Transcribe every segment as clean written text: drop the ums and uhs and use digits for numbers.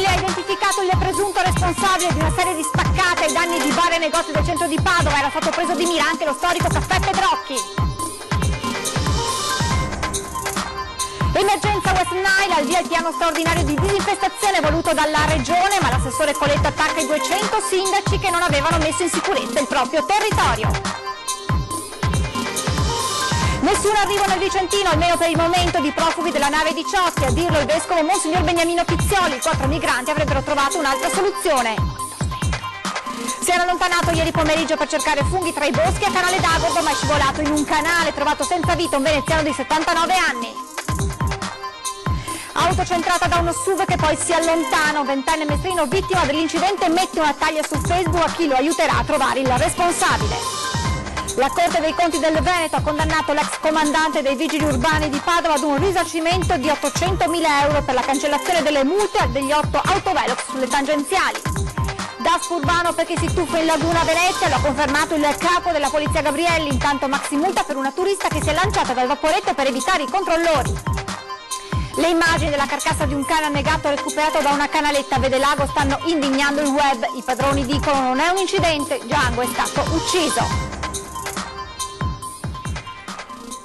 mobile ha identificato il presunto responsabile di una serie di spaccate ai danni di bar e negozi del centro di Padova. Era stato preso di mira anche lo storico caffè Pedrocchi. Emergenza West Nile, al via il piano straordinario di disinfestazione voluto dalla regione, ma l'assessore Coletta attacca i 200 sindaci che non avevano messo in sicurezza il proprio territorio. Nessun arrivo nel Vicentino, almeno per il momento, di profughi della nave di Ciossi. A dirlo il vescovo Monsignor Beniamino Pizzioli. 4 migranti avrebbero trovato un'altra soluzione. Si era allontanato ieri pomeriggio per cercare funghi tra i boschi a Canale d'Agordo, ma è scivolato in un canale, trovato senza vita un veneziano di 79 anni. Auto centrata da uno SUV che poi si allontana. Un 20enne mestrino vittima dell'incidente mette una taglia su Facebook a chi lo aiuterà a trovare il responsabile. La Corte dei Conti del Veneto ha condannato l'ex comandante dei Vigili Urbani di Padova ad un risarcimento di 800.000 euro per la cancellazione delle multe degli 8 autovelox sulle tangenziali. DASPO urbano perché si tuffa in laguna Venezia, lo ha confermato il capo della polizia Gabrielli. Intanto maxi multa per una turista che si è lanciata dal vaporetto per evitare i controllori. Le immagini della carcassa di un cane annegato recuperato da una canaletta a Vedelago stanno indignando il web. I padroni dicono non è un incidente, Django è stato ucciso.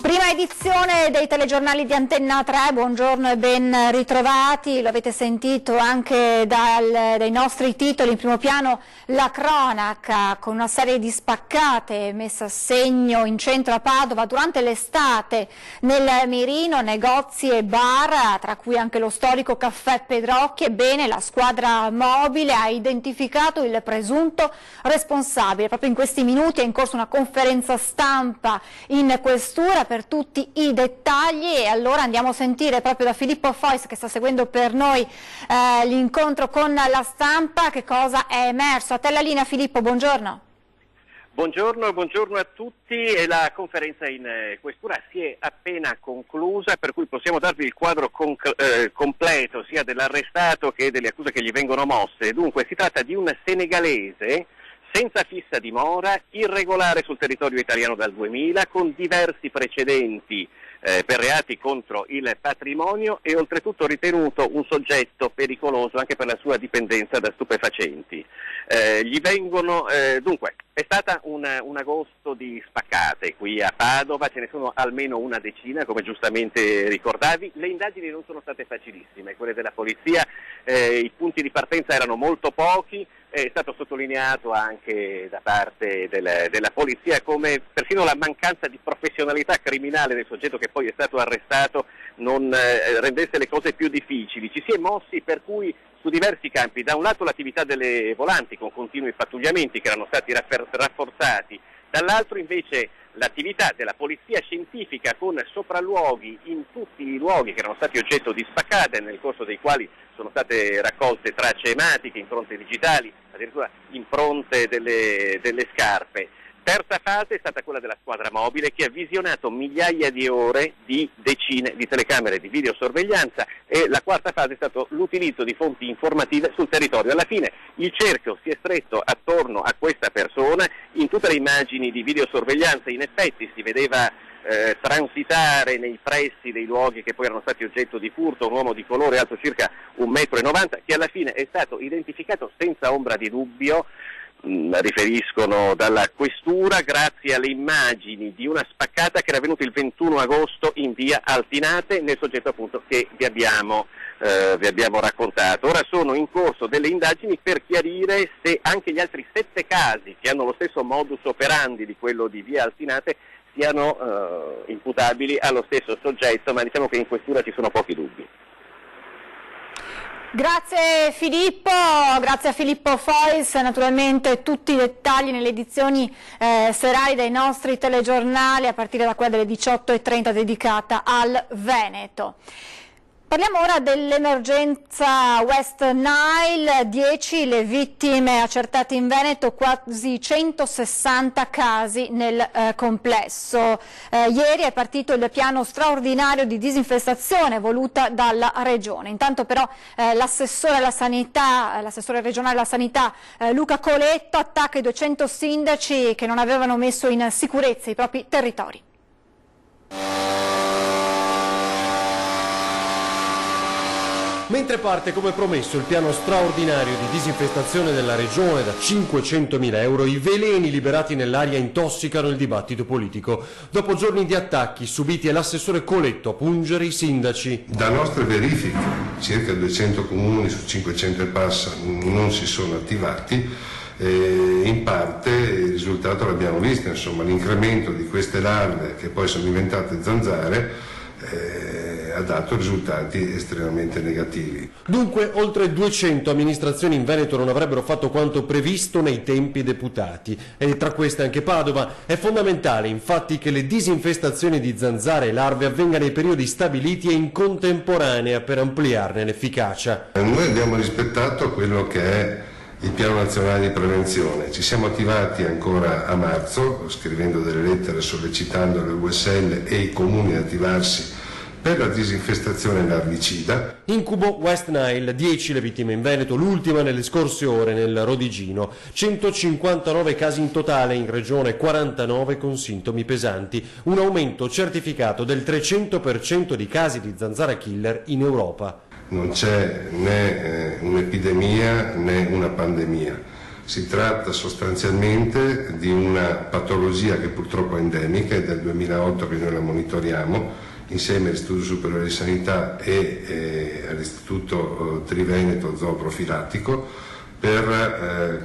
Prima edizione dei telegiornali di Antenna 3, buongiorno e ben ritrovati, lo avete sentito anche dai nostri titoli, in primo piano la cronaca con una serie di spaccate messe a segno in centro a Padova durante l'estate nel mirino, negozi e bar, tra cui anche lo storico caffè Pedrocchi. Ebbene, la squadra mobile ha identificato il presunto responsabile. Proprio in questi minuti è in corso una conferenza stampa in questura per tutti i dettagli e allora andiamo a sentire proprio da Filippo Fois, che sta seguendo per noi l'incontro con la stampa, che cosa è emerso. A te la linea, Filippo, buongiorno. Buongiorno a tutti. E la conferenza in questura si è appena conclusa, per cui possiamo darvi il quadro completo sia dell'arrestato che delle accuse che gli vengono mosse. Dunque si tratta di un senegalese senza fissa dimora, irregolare sul territorio italiano dal 2000, con diversi precedenti per reati contro il patrimonio e oltretutto ritenuto un soggetto pericoloso anche per la sua dipendenza da stupefacenti. Dunque, è stata un agosto di spaccate qui a Padova, ce ne sono almeno una decina, come giustamente ricordavi. Le indagini non sono state facilissime, quelle della polizia, i punti di partenza erano molto pochi. È stato sottolineato anche da parte della polizia come persino la mancanza di professionalità criminale del soggetto che poi è stato arrestato non rendesse le cose più difficili. Ci si è mossi per cui su diversi campi, da un lato l'attività delle volanti con continui pattugliamenti che erano stati rafforzati, dall'altro invece l'attività della polizia scientifica con sopralluoghi in tutti i luoghi che erano stati oggetto di spaccate, nel corso dei quali sono state raccolte tracce ematiche, impronte digitali, addirittura impronte delle scarpe. Terza fase è stata quella della squadra mobile che ha visionato migliaia di ore di decine di telecamere di videosorveglianza e la quarta fase è stato l'utilizzo di fonti informative sul territorio. Alla fine il cerchio si è stretto attorno a questa persona. In tutte le immagini di videosorveglianza in effetti si vedeva transitare nei pressi dei luoghi che poi erano stati oggetto di furto un uomo di colore alto circa 1,90 m, che alla fine è stato identificato senza ombra di dubbio, riferiscono dalla questura, grazie alle immagini di una spaccata che era avvenuta il 21 agosto in via Altinate nel soggetto appunto che vi abbiamo raccontato. Ora sono in corso delle indagini per chiarire se anche gli altri 7 casi che hanno lo stesso modus operandi di quello di via Altinate siano imputabili allo stesso soggetto, ma diciamo che in questura ci sono pochi dubbi. Grazie Filippo, grazie a Filippo Fois, naturalmente tutti i dettagli nelle edizioni serali dei nostri telegiornali a partire da quella delle 18:30 dedicata al Veneto. Parliamo ora dell'emergenza West Nile, 10 le vittime accertate in Veneto, quasi 160 casi nel complesso. Ieri è partito il piano straordinario di disinfestazione voluta dalla Regione. Intanto però l'assessore regionale alla sanità Luca Coletto attacca i 200 sindaci che non avevano messo in sicurezza i propri territori. Mentre parte come promesso il piano straordinario di disinfestazione della regione da 500.000 euro, i veleni liberati nell'aria intossicano il dibattito politico. Dopo giorni di attacchi subiti all'assessore Coletto a pungere i sindaci. Da nostre verifiche, circa 200 comuni su 500 e passa non si sono attivati. In parte il risultato l'abbiamo visto, insomma, l'incremento di queste larve che poi sono diventate zanzare ha dato risultati estremamente negativi. Dunque oltre 200 amministrazioni in Veneto non avrebbero fatto quanto previsto nei tempi deputati, e tra queste anche Padova. È fondamentale infatti che le disinfestazioni di zanzare e larve avvengano nei periodi stabiliti e in contemporanea per ampliarne l'efficacia. Noi abbiamo rispettato quello che è il piano nazionale di prevenzione. Ci siamo attivati ancora a marzo scrivendo delle lettere sollecitando le USL e i comuni ad attivarsi per la disinfestazione larvicida. Incubo West Nile, 10 le vittime in Veneto, l'ultima nelle scorse ore nel Rodigino. 159 casi in totale in regione, 49 con sintomi pesanti. Un aumento certificato del 300% di casi di zanzara killer in Europa. Non c'è né un'epidemia né una pandemia. Si tratta sostanzialmente di una patologia che purtroppo è endemica, è del 2008 che noi la monitoriamo, insieme all'Istituto Superiore di Sanità e all'Istituto Triveneto Zooprofilattico, per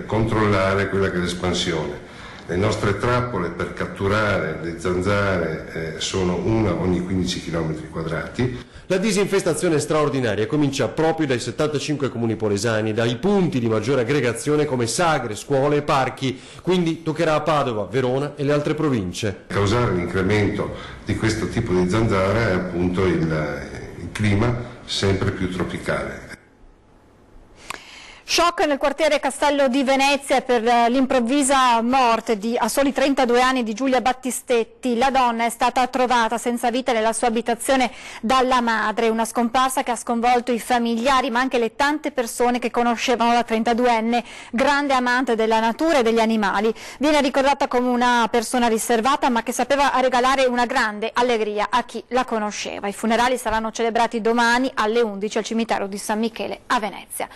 controllare quella che è l'espansione. Le nostre trappole per catturare le zanzare sono una ogni 15 km quadrati. La disinfestazione straordinaria comincia proprio dai 75 comuni polesani, dai punti di maggiore aggregazione come sagre, scuole e parchi, quindi toccherà a Padova, Verona e le altre province. Causare l'incremento di questo tipo di zanzara è appunto il clima sempre più tropicale. Shock nel quartiere Castello di Venezia per l'improvvisa morte a soli 32 anni di Giulia Battistetti. La donna è stata trovata senza vita nella sua abitazione dalla madre, una scomparsa che ha sconvolto i familiari ma anche le tante persone che conoscevano la 32enne, grande amante della natura e degli animali. Viene ricordata come una persona riservata ma che sapeva regalare una grande allegria a chi la conosceva. I funerali saranno celebrati domani alle 11 al cimitero di San Michele a Venezia.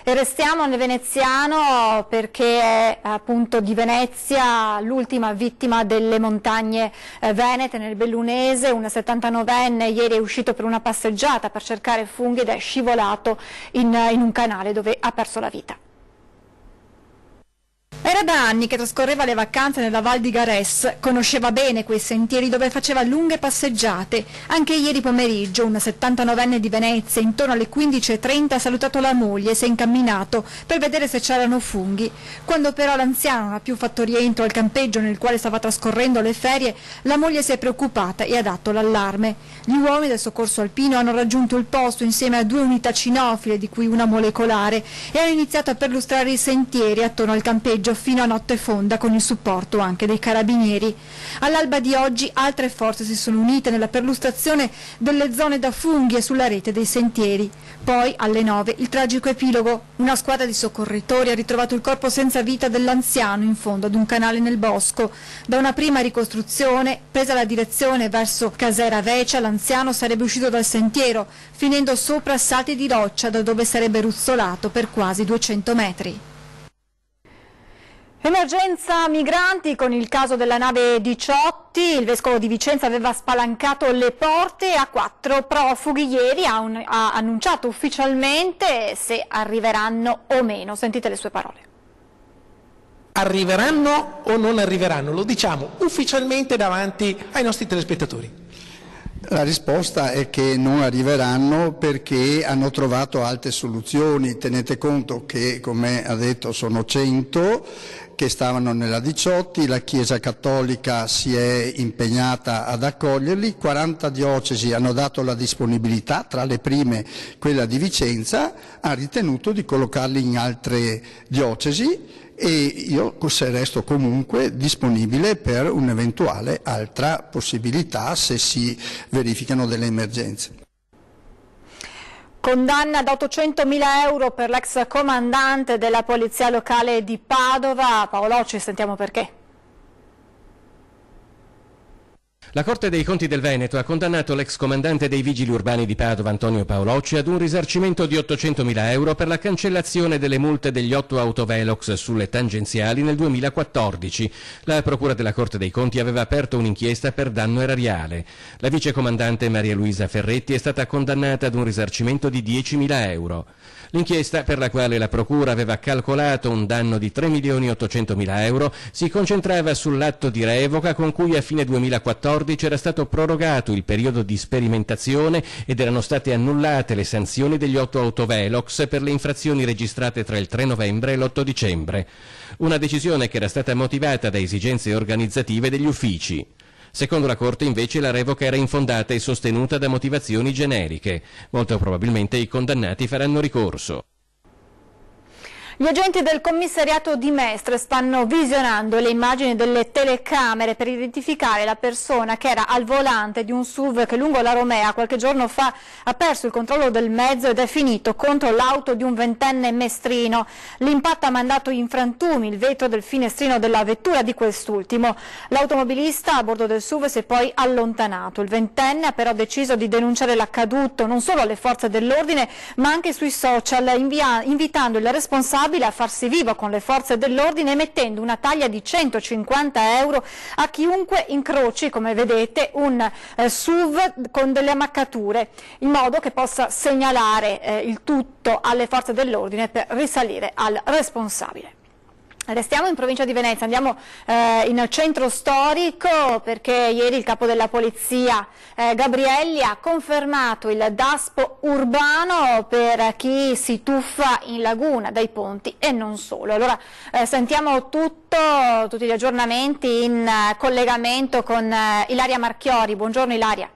E restiamo nel veneziano perché è appunto di Venezia l'ultima vittima delle montagne venete nel Bellunese. Un 79enne ieri è uscito per una passeggiata per cercare funghi ed è scivolato in un canale dove ha perso la vita. Era da anni che trascorreva le vacanze nella Val di Garès, conosceva bene quei sentieri dove faceva lunghe passeggiate. Anche ieri pomeriggio un 79enne di Venezia, intorno alle 15:30, ha salutato la moglie e si è incamminato per vedere se c'erano funghi. Quando però l'anziano non ha più fatto rientro al campeggio nel quale stava trascorrendo le ferie, la moglie si è preoccupata e ha dato l'allarme. Gli uomini del soccorso alpino hanno raggiunto il posto insieme a 2 unità cinofile, di cui una molecolare, e hanno iniziato a perlustrare i sentieri attorno al campeggio fino a notte fonda, con il supporto anche dei carabinieri. All'alba di oggi altre forze si sono unite nella perlustrazione delle zone da funghi e sulla rete dei sentieri. Poi alle 9 il tragico epilogo. Una squadra di soccorritori ha ritrovato il corpo senza vita dell'anziano in fondo ad un canale nel bosco. Da una prima ricostruzione, presa la direzione verso Casera Vecia, l'anziano sarebbe uscito dal sentiero, finendo sopra salti di roccia da dove sarebbe ruzzolato per quasi 200 metri. Emergenza migranti con il caso della nave Diciotti. Il vescovo di Vicenza aveva spalancato le porte a 4 profughi ieri, ha annunciato ufficialmente se arriveranno o meno. Sentite le sue parole. Arriveranno o non arriveranno? Lo diciamo ufficialmente davanti ai nostri telespettatori. La risposta è che non arriveranno perché hanno trovato altre soluzioni. Tenete conto che, come ha detto, sono 100 che stavano nella Diciotti, la Chiesa Cattolica si è impegnata ad accoglierli, 40 diocesi hanno dato la disponibilità, tra le prime quella di Vicenza, ha ritenuto di collocarli in altre diocesi e io resto comunque disponibile per un'eventuale altra possibilità se si verificano delle emergenze. Condanna da 800.000 euro per l'ex comandante della polizia locale di Padova. Paolo Occi, sentiamo perché. La Corte dei Conti del Veneto ha condannato l'ex comandante dei Vigili Urbani di Padova, Antonio Paolocci, ad un risarcimento di 800.000 euro per la cancellazione delle multe degli 8 autovelox sulle tangenziali nel 2014. La Procura della Corte dei Conti aveva aperto un'inchiesta per danno erariale. La vicecomandante Maria Luisa Ferretti è stata condannata ad un risarcimento di 10.000 euro. L'inchiesta, per la quale la Procura aveva calcolato un danno di 3.800.000 euro, si concentrava sull'atto di revoca con cui a fine 2014 era stato prorogato il periodo di sperimentazione ed erano state annullate le sanzioni degli 8 autovelox per le infrazioni registrate tra il 3 novembre e l'8 dicembre. Una decisione che era stata motivata da esigenze organizzative degli uffici. Secondo la Corte, invece, la revoca era infondata e sostenuta da motivazioni generiche. Molto probabilmente i condannati faranno ricorso. Gli agenti del commissariato di Mestre stanno visionando le immagini delle telecamere per identificare la persona che era al volante di un SUV che lungo la Romea qualche giorno fa ha perso il controllo del mezzo ed è finito contro l'auto di un 20enne mestrino. L'impatto ha mandato in frantumi il vetro del finestrino della vettura di quest'ultimo. L'automobilista a bordo del SUV si è poi allontanato. Il 20enne ha però deciso di denunciare l'accaduto non solo alle forze dell'ordine ma anche sui social, invitando il responsabile a farsi vivo con le forze dell'ordine e mettendo una taglia di 150 euro a chiunque incroci, come vedete, un SUV con delle ammaccature, in modo che possa segnalare il tutto alle forze dell'ordine per risalire al responsabile. Restiamo in provincia di Venezia, andiamo in centro storico perché ieri il capo della polizia Gabrielli ha confermato il DASPO urbano per chi si tuffa in laguna dai ponti e non solo. Allora sentiamo tutti gli aggiornamenti in collegamento con Ilaria Marchiori. Buongiorno Ilaria.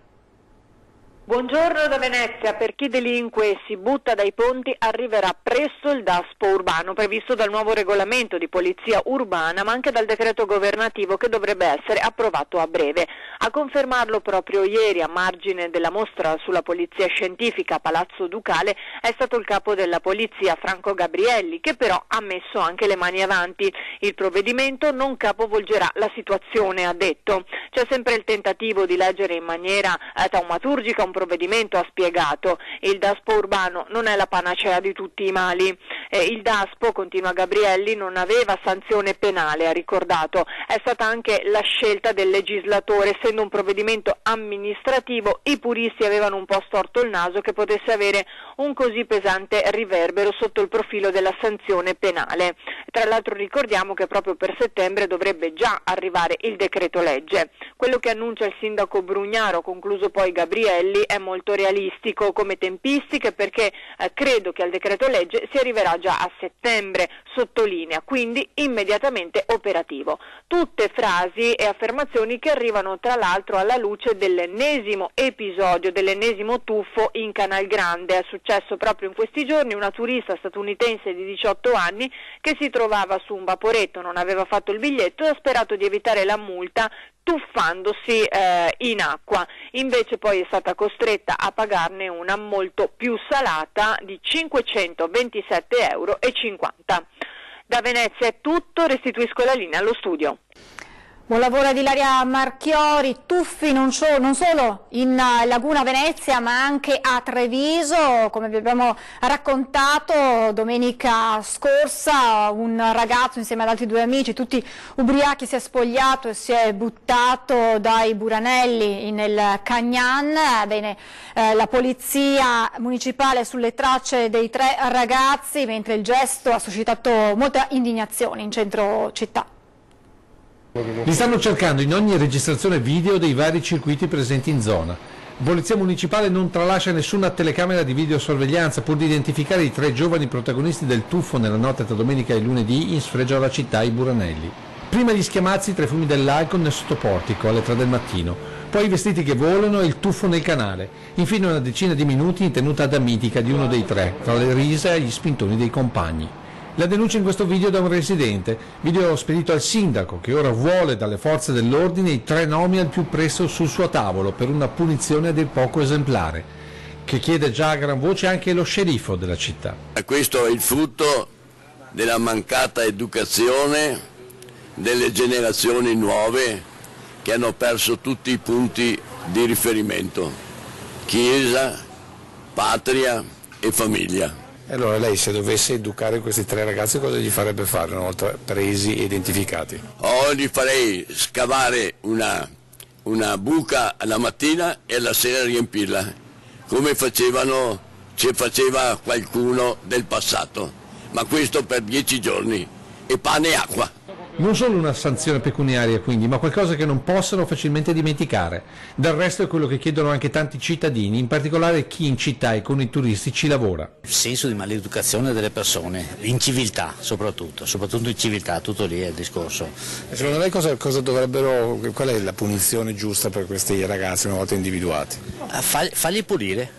Buongiorno da Venezia. Per chi delinque e si butta dai ponti arriverà presto il DASPO urbano previsto dal nuovo regolamento di polizia urbana ma anche dal decreto governativo che dovrebbe essere approvato a breve. A confermarlo proprio ieri a margine della mostra sulla polizia scientifica a Palazzo Ducale è stato il capo della polizia Franco Gabrielli, che però ha messo anche le mani avanti. Il provvedimento non capovolgerà la situazione, ha detto. C'è sempre il tentativo di leggere in maniera taumaturgica un provvedimento, ha spiegato. Il DASPO urbano non è la panacea di tutti i mali. Il DASPO, continua Gabrielli, non aveva sanzione penale, ha ricordato. È stata anche la scelta del legislatore. Essendo un provvedimento amministrativo, i puristi avevano un po' storto il naso che potesse avere un così pesante riverbero sotto il profilo della sanzione penale. Tra l'altro ricordiamo che proprio per settembre dovrebbe già arrivare il decreto legge. Quello che annuncia il sindaco Brugnaro, concluso poi Gabrielli, è molto realistico come tempistiche perché credo che al decreto legge si arriverà già a settembre, sottolinea, quindi immediatamente operativo. Tutte frasi e affermazioni che arrivano tra l'altro alla luce dell'ennesimo episodio, dell'ennesimo tuffo in Canal Grande. È successo proprio in questi giorni. Una turista statunitense di 18 anni che si trovava su un vaporetto, non aveva fatto il biglietto e ha sperato di evitare la multa tuffandosi in acqua, invece poi è stata costretta a pagarne una molto più salata di 527,50 euro. Da Venezia è tutto, restituisco la linea allo studio. Buon lavoro ad Ilaria Marchiori. Tuffi non solo in Laguna Venezia ma anche a Treviso, come vi abbiamo raccontato domenica scorsa un ragazzo insieme ad altri 2 amici, tutti ubriachi, si è spogliato e si è buttato dai buranelli nel Cagnan. Bene, la polizia municipale sulle tracce dei 3 ragazzi, mentre il gesto ha suscitato molta indignazione in centro città. Li stanno cercando in ogni registrazione video dei vari circuiti presenti in zona. La Polizia Municipale non tralascia nessuna telecamera di videosorveglianza pur di identificare i 3 giovani protagonisti del tuffo nella notte tra domenica e lunedì in sfregio alla città i Buranelli. Prima gli schiamazzi tra i fumi dell'alcol nel sottoportico alle 3 del mattino, poi i vestiti che volano e il tuffo nel canale, infine una decina di minuti in tenuta adamitica di uno dei 3, tra le risa e gli spintoni dei compagni. La denuncia in questo video da un residente, video spedito al sindaco che ora vuole dalle forze dell'ordine i 3 nomi al più presto sul suo tavolo per una punizione a dir poco esemplare, che chiede già a gran voce anche lo sceriffo della città. Questo è il frutto della mancata educazione delle generazioni nuove che hanno perso tutti i punti di riferimento: Chiesa, patria e famiglia. E allora lei, se dovesse educare questi 3 ragazzi, cosa gli farebbe fare una volta presi e identificati? Gli farei scavare una buca alla mattina e alla sera riempirla, come faceva qualcuno del passato, ma questo per 10 giorni, e pane e acqua. Non solo una sanzione pecuniaria quindi, ma qualcosa che non possano facilmente dimenticare. Del resto è quello che chiedono anche tanti cittadini, in particolare chi in città e con i turisti ci lavora. Il senso di maleducazione delle persone, inciviltà soprattutto in civiltà, tutto lì è il discorso. Secondo lei qual è la punizione giusta per questi ragazzi una volta individuati? Farli pulire,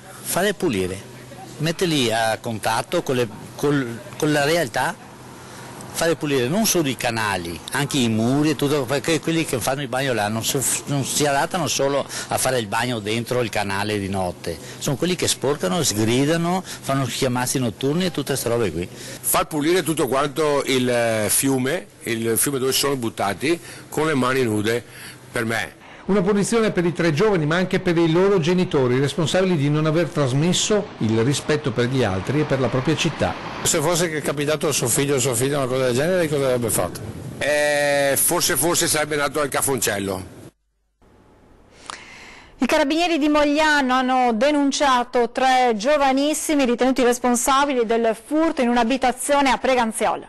metterli a contatto con la realtà. Fare pulire non solo i canali, anche i muri e tutto, perché quelli che fanno il bagno là non si adattano solo a fare il bagno dentro il canale di notte, sono quelli che sporcano, sgridano, fanno chiamazzi notturni e tutte queste robe qui. Far pulire tutto quanto il fiume dove sono buttati con le mani nude, per me. Una punizione per i 3 giovani, ma anche per i loro genitori, responsabili di non aver trasmesso il rispetto per gli altri e per la propria città. Se fosse capitato a suo figlio o a sua figlia una cosa del genere, cosa avrebbe fatto? Forse sarebbe nato al Cafoncello. I carabinieri di Mogliano hanno denunciato 3 giovanissimi ritenuti responsabili del furto in un'abitazione a Preganziol.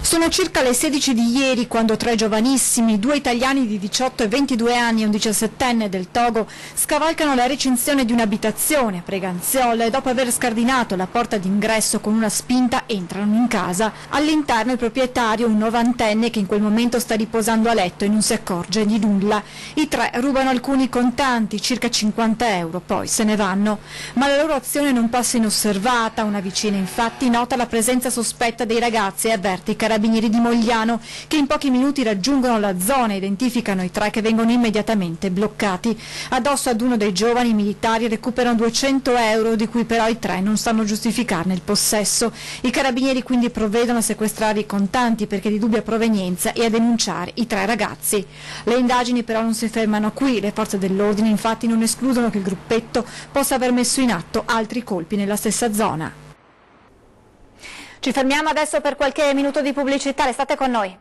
Sono circa le 16 di ieri quando 3 giovanissimi, 2 italiani di 18 e 22 anni e un 17enne del Togo, scavalcano la recinzione di un'abitazione a Preganziol e dopo aver scardinato la porta d'ingresso con una spinta entrano in casa. All'interno il proprietario, un 90enne che in quel momento sta riposando a letto e non si accorge di nulla. I 3 rubano alcuni contanti, circa 50 euro, poi se ne vanno. Ma la loro azione non passa inosservata, una vicina infatti nota la presenza sospetta dei ragazzi e avverte i carabinieri di Mogliano che in pochi minuti raggiungono la zona e identificano i 3 che vengono immediatamente bloccati. Addosso ad uno dei giovani i militari recuperano 200 euro di cui però i 3 non sanno giustificarne il possesso. I carabinieri quindi provvedono a sequestrare i contanti perché di dubbia provenienza e a denunciare i 3 ragazzi. Le indagini però non si fermano qui, le forze dell'ordine infatti non escludono che il gruppetto possa aver messo in atto altri colpi nella stessa zona. Ci fermiamo adesso per qualche minuto di pubblicità, restate con noi.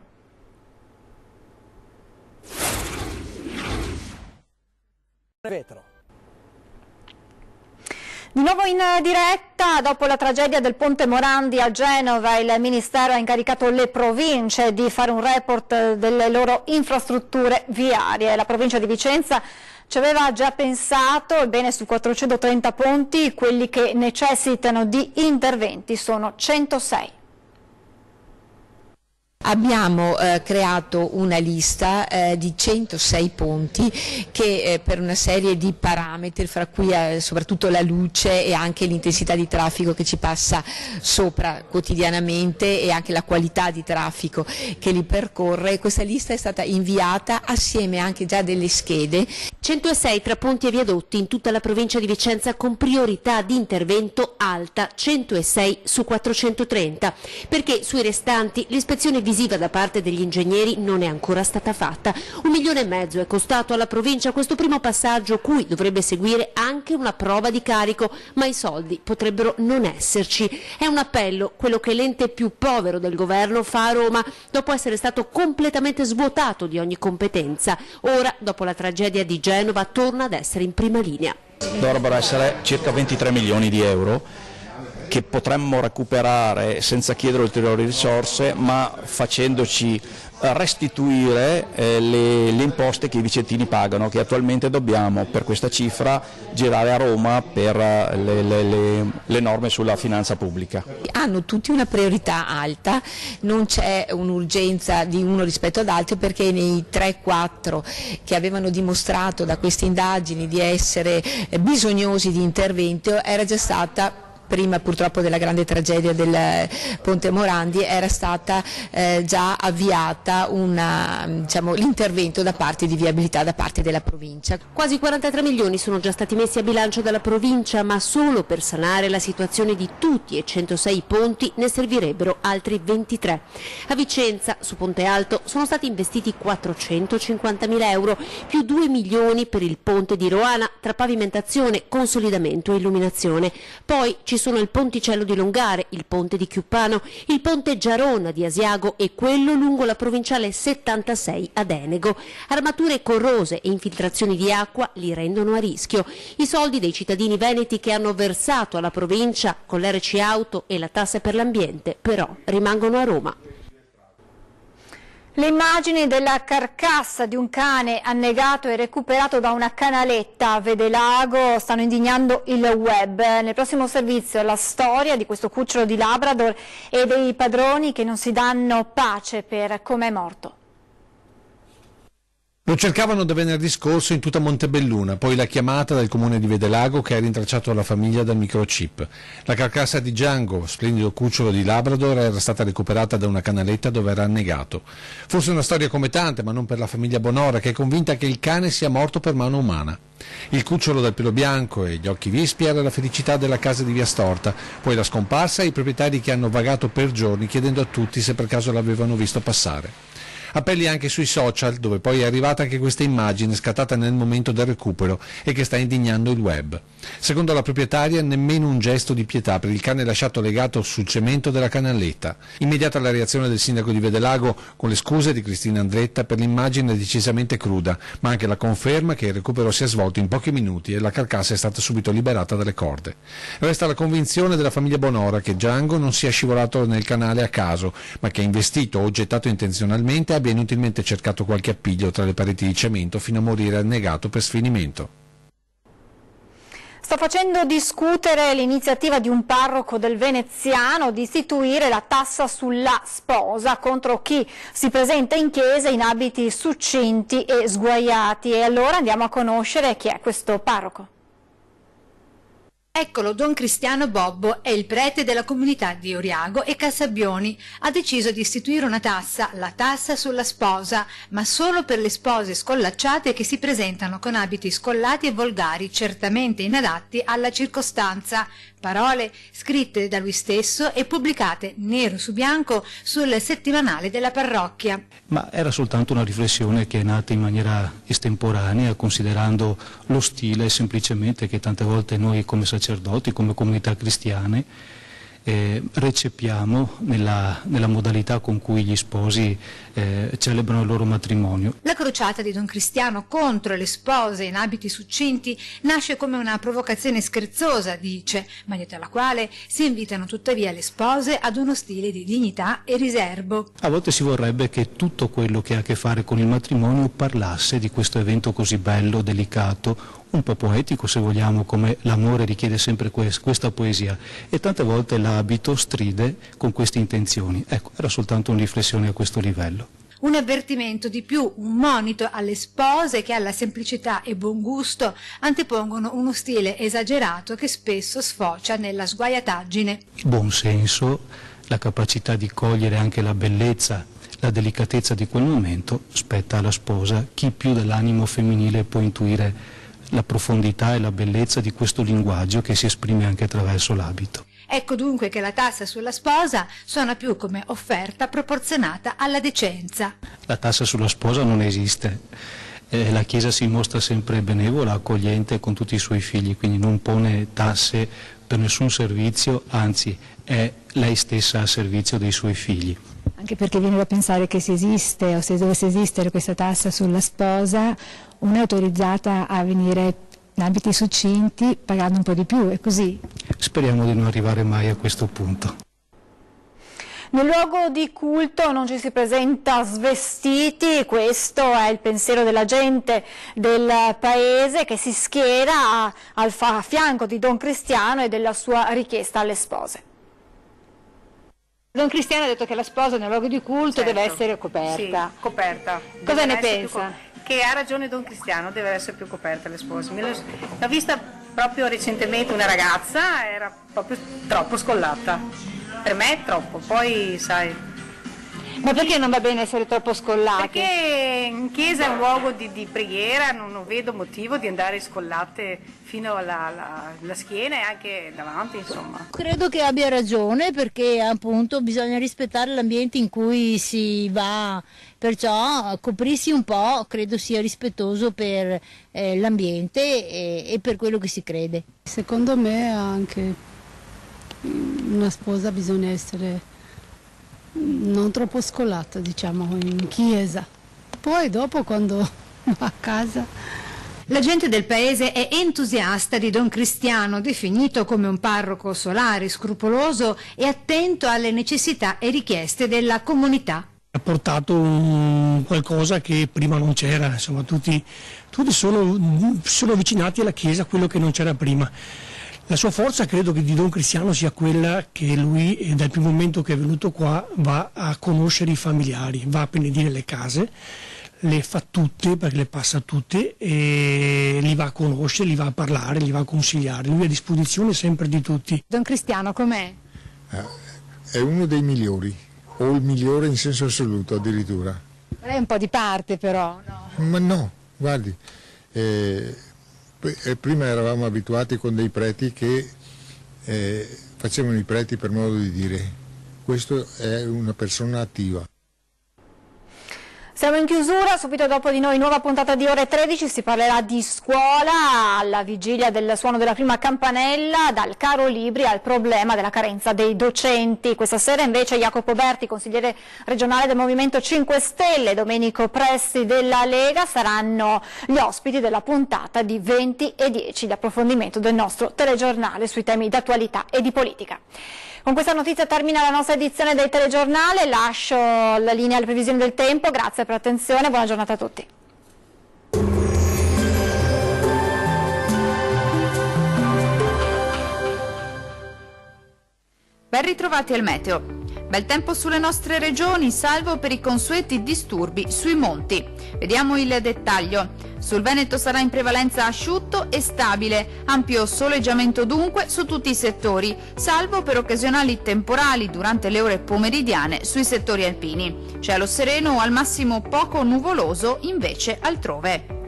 Di nuovo in diretta, dopo la tragedia del Ponte Morandi a Genova, il Ministero ha incaricato le province di fare un report delle loro infrastrutture viarie. La provincia di Vicenza ci aveva già pensato, ebbene su 430 ponti quelli che necessitano di interventi sono 106. Abbiamo creato una lista di 106 ponti che per una serie di parametri, fra cui soprattutto la luce e anche l'intensità di traffico che ci passa sopra quotidianamente e anche la qualità di traffico che li percorre, questa lista è stata inviata assieme anche già delle schede. 106 tra ponti e viadotti in tutta la provincia di Vicenza con priorità di intervento alta, 106 su 430, perché sui restanti l'ispezione visiva da parte degli ingegneri non è ancora stata fatta. 1,5 milioni è costato alla provincia questo primo passaggio, cui dovrebbe seguire anche una prova di carico, ma i soldi potrebbero non esserci. È un appello, quello che l'ente più povero del governo fa a Roma, dopo essere stato completamente svuotato di ogni competenza. Ora, dopo la tragedia di Genova, torna ad essere in prima linea. Dovrebbero essere circa 23 milioni di euro che potremmo recuperare senza chiedere ulteriori risorse, ma facendoci restituire le imposte che i vicentini pagano, che attualmente dobbiamo per questa cifra girare a Roma per le norme sulla finanza pubblica. Hanno tutti una priorità alta, non c'è un'urgenza di uno rispetto ad altri, perché nei 3-4 che avevano dimostrato da queste indagini di essere bisognosi di intervento era già stata prima purtroppo della grande tragedia del Ponte Morandi era stata già avviata l'intervento da parte di viabilità da parte della provincia. Quasi 43 milioni sono già stati messi a bilancio dalla provincia, ma solo per sanare la situazione di tutti e 106 ponti ne servirebbero altri 23. A Vicenza, su Ponte Alto, sono stati investiti 450.000 euro, più 2 milioni per il ponte di Roana, tra pavimentazione, consolidamento e illuminazione. Poi ci sono il ponticello di Longare, il ponte di Chiuppano, il ponte Giarona di Asiago e quello lungo la provinciale 76 ad Enego. Armature corrose e infiltrazioni di acqua li rendono a rischio. I soldi dei cittadini veneti che hanno versato alla provincia con l'RC auto e la tassa per l'ambiente però rimangono a Roma. Le immagini della carcassa di un cane annegato e recuperato da una canaletta a Vedelago stanno indignando il web. Nel prossimo servizio la storia di questo cucciolo di Labrador e dei padroni che non si danno pace per come è morto. Lo cercavano da venerdì scorso in tutta Montebelluna, poi la chiamata dal comune di Vedelago che ha rintracciato la famiglia dal microchip. La carcassa di Django, splendido cucciolo di Labrador, era stata recuperata da una canaletta dove era annegato. Forse una storia come tante, ma non per la famiglia Bonora, che è convinta che il cane sia morto per mano umana. Il cucciolo dal pelo bianco e gli occhi vispi era la felicità della casa di Via Storta, poi la scomparsa e i proprietari che hanno vagato per giorni chiedendo a tutti se per caso l'avevano visto passare. Appelli anche sui social, dove poi è arrivata anche questa immagine scattata nel momento del recupero e che sta indignando il web. Secondo la proprietaria nemmeno un gesto di pietà per il cane lasciato legato sul cemento della canaletta. Immediata la reazione del sindaco di Vedelago con le scuse di Cristina Andretta per l'immagine decisamente cruda, ma anche la conferma che il recupero si è svolto in pochi minuti e la carcassa è stata subito liberata dalle corde. Resta la convinzione della famiglia Bonora che Django non sia scivolato nel canale a caso, ma che ha investito o gettato intenzionalmente abbia inutilmente cercato qualche appiglio tra le pareti di cemento fino a morire annegato per sfinimento. Sta facendo discutere l'iniziativa di un parroco del Veneziano di istituire la tassa sulla sposa contro chi si presenta in chiesa in abiti succinti e sguaiati. E allora andiamo a conoscere chi è questo parroco. Eccolo, Don Cristiano Bobbo è il prete della comunità di Oriago e Cassabbioni. Ha deciso di istituire una tassa, la tassa sulla sposa, ma solo per le spose scollacciate che si presentano con abiti scollati e volgari, certamente inadatti alla circostanza. Parole scritte da lui stesso e pubblicate nero su bianco sul settimanale della parrocchia. Ma era soltanto una riflessione che è nata in maniera estemporanea, considerando lo stile semplicemente che tante volte noi come sacerdoti, come comunità cristiane, recepiamo nella modalità con cui gli sposi celebrano il loro matrimonio. La crociata di Don Cristiano contro le spose in abiti succinti nasce come una provocazione scherzosa, dice, ma dietro alla quale si invitano tuttavia le spose ad uno stile di dignità e riserbo. A volte si vorrebbe che tutto quello che ha a che fare con il matrimonio parlasse di questo evento così bello, delicato, un po' poetico se vogliamo, come l'amore richiede sempre questa poesia, e tante volte l'abito stride con queste intenzioni. Ecco, era soltanto una riflessione a questo livello. Un avvertimento di più, un monito alle spose che alla semplicità e buon gusto antepongono uno stile esagerato che spesso sfocia nella sguaiataggine. Il buon senso, la capacità di cogliere anche la bellezza, la delicatezza di quel momento spetta alla sposa. Chi più dell'animo femminile può intuire la profondità e la bellezza di questo linguaggio che si esprime anche attraverso l'abito. Ecco dunque che la tassa sulla sposa suona più come offerta proporzionata alla decenza. La tassa sulla sposa non esiste. La Chiesa si mostra sempre benevola, accogliente con tutti i suoi figli, quindi non pone tasse per nessun servizio, anzi è lei stessa a servizio dei suoi figli. Anche perché viene da pensare che se esiste o se dovesse esistere questa tassa sulla sposa, una è autorizzata a venire in abiti succinti pagando un po' di più, è così? Speriamo di non arrivare mai a questo punto. Nel luogo di culto non ci si presenta svestiti, questo è il pensiero della gente del paese che si schiera a fianco di Don Cristiano e della sua richiesta alle spose. Don Cristiano ha detto che la sposa nel luogo di culto deve essere coperta. Sì, coperta. Cosa ne pensa? Che ha ragione Don Cristiano, deve essere più coperta le spose. L'ho vista Proprio recentemente una ragazza era proprio troppo scollata, per me è troppo, poi sai. Ma perché non va bene essere troppo scollati? Perché in chiesa è un luogo di preghiera, non vedo motivo di andare scollate fino alla schiena e anche davanti, insomma. Credo che abbia ragione, perché appunto bisogna rispettare l'ambiente in cui si va, perciò coprirsi un po' credo sia rispettoso per l'ambiente e per quello che si crede. Secondo me anche una sposa bisogna essere non troppo scollata, diciamo, in chiesa. Poi dopo quando va a casa. La gente del paese è entusiasta di Don Cristiano, definito come un parroco solare, scrupoloso e attento alle necessità e richieste della comunità. Ha portato qualcosa che prima non c'era, insomma tutti sono avvicinati alla Chiesa, quello che non c'era prima. La sua forza credo che di Don Cristiano sia quella che lui dal primo momento che è venuto qua va a conoscere i familiari, va a benedire le case, le fa tutte perché le passa tutte e li va a conoscere, li va a parlare, li va a consigliare, lui è a disposizione sempre di tutti. Don Cristiano com'è? È uno dei migliori, o il migliore in senso assoluto addirittura. Lei è un po' di parte però, no? Ma no, guardi, prima eravamo abituati con dei preti che facevano i preti per modo di dire, questo è una persona attiva. Siamo in chiusura, subito dopo di noi nuova puntata di Ore 13, si parlerà di scuola alla vigilia del suono della prima campanella, dal caro libri al problema della carenza dei docenti. Questa sera invece Jacopo Berti, consigliere regionale del Movimento 5 Stelle, Domenico Pressi della Lega saranno gli ospiti della puntata di 20 e 10 di approfondimento del nostro telegiornale sui temi d'attualità e di politica. Con questa notizia termina la nostra edizione del telegiornale, lascio la linea alle previsioni del tempo, grazie per l'attenzione, buona giornata a tutti. Ben ritrovati al meteo. Bel tempo sulle nostre regioni, salvo per i consueti disturbi sui monti. Vediamo il dettaglio. Sul Veneto sarà in prevalenza asciutto e stabile, ampio soleggiamento dunque su tutti i settori, salvo per occasionali temporali durante le ore pomeridiane sui settori alpini. Cielo sereno o al massimo poco nuvoloso invece altrove.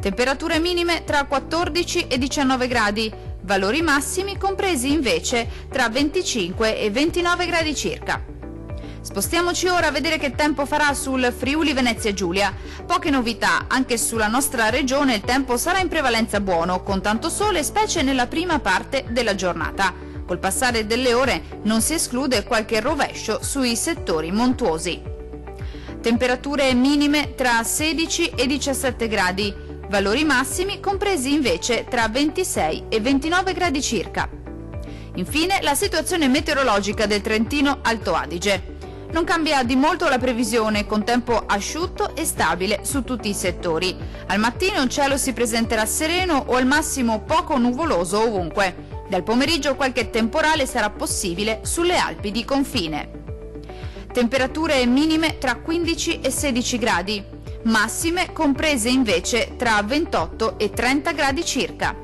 Temperature minime tra 14 e 19 gradi, valori massimi compresi invece tra 25 e 29 gradi circa. Spostiamoci ora a vedere che tempo farà sul Friuli Venezia Giulia. Poche novità, anche sulla nostra regione il tempo sarà in prevalenza buono, con tanto sole specie nella prima parte della giornata. Col passare delle ore non si esclude qualche rovescio sui settori montuosi. Temperature minime tra 16 e 17 gradi, valori massimi compresi invece tra 26 e 29 gradi circa. Infine la situazione meteorologica del Trentino Alto Adige. Non cambia di molto la previsione, con tempo asciutto e stabile su tutti i settori. Al mattino il cielo si presenterà sereno o al massimo poco nuvoloso ovunque. Dal pomeriggio qualche temporale sarà possibile sulle Alpi di confine. Temperature minime tra 15 e 16 gradi, massime comprese invece tra 28 e 30 gradi circa.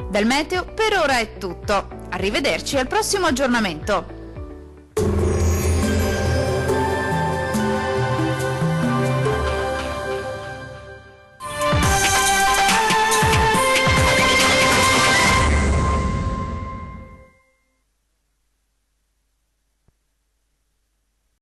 Dal meteo per ora è tutto. Arrivederci al prossimo aggiornamento.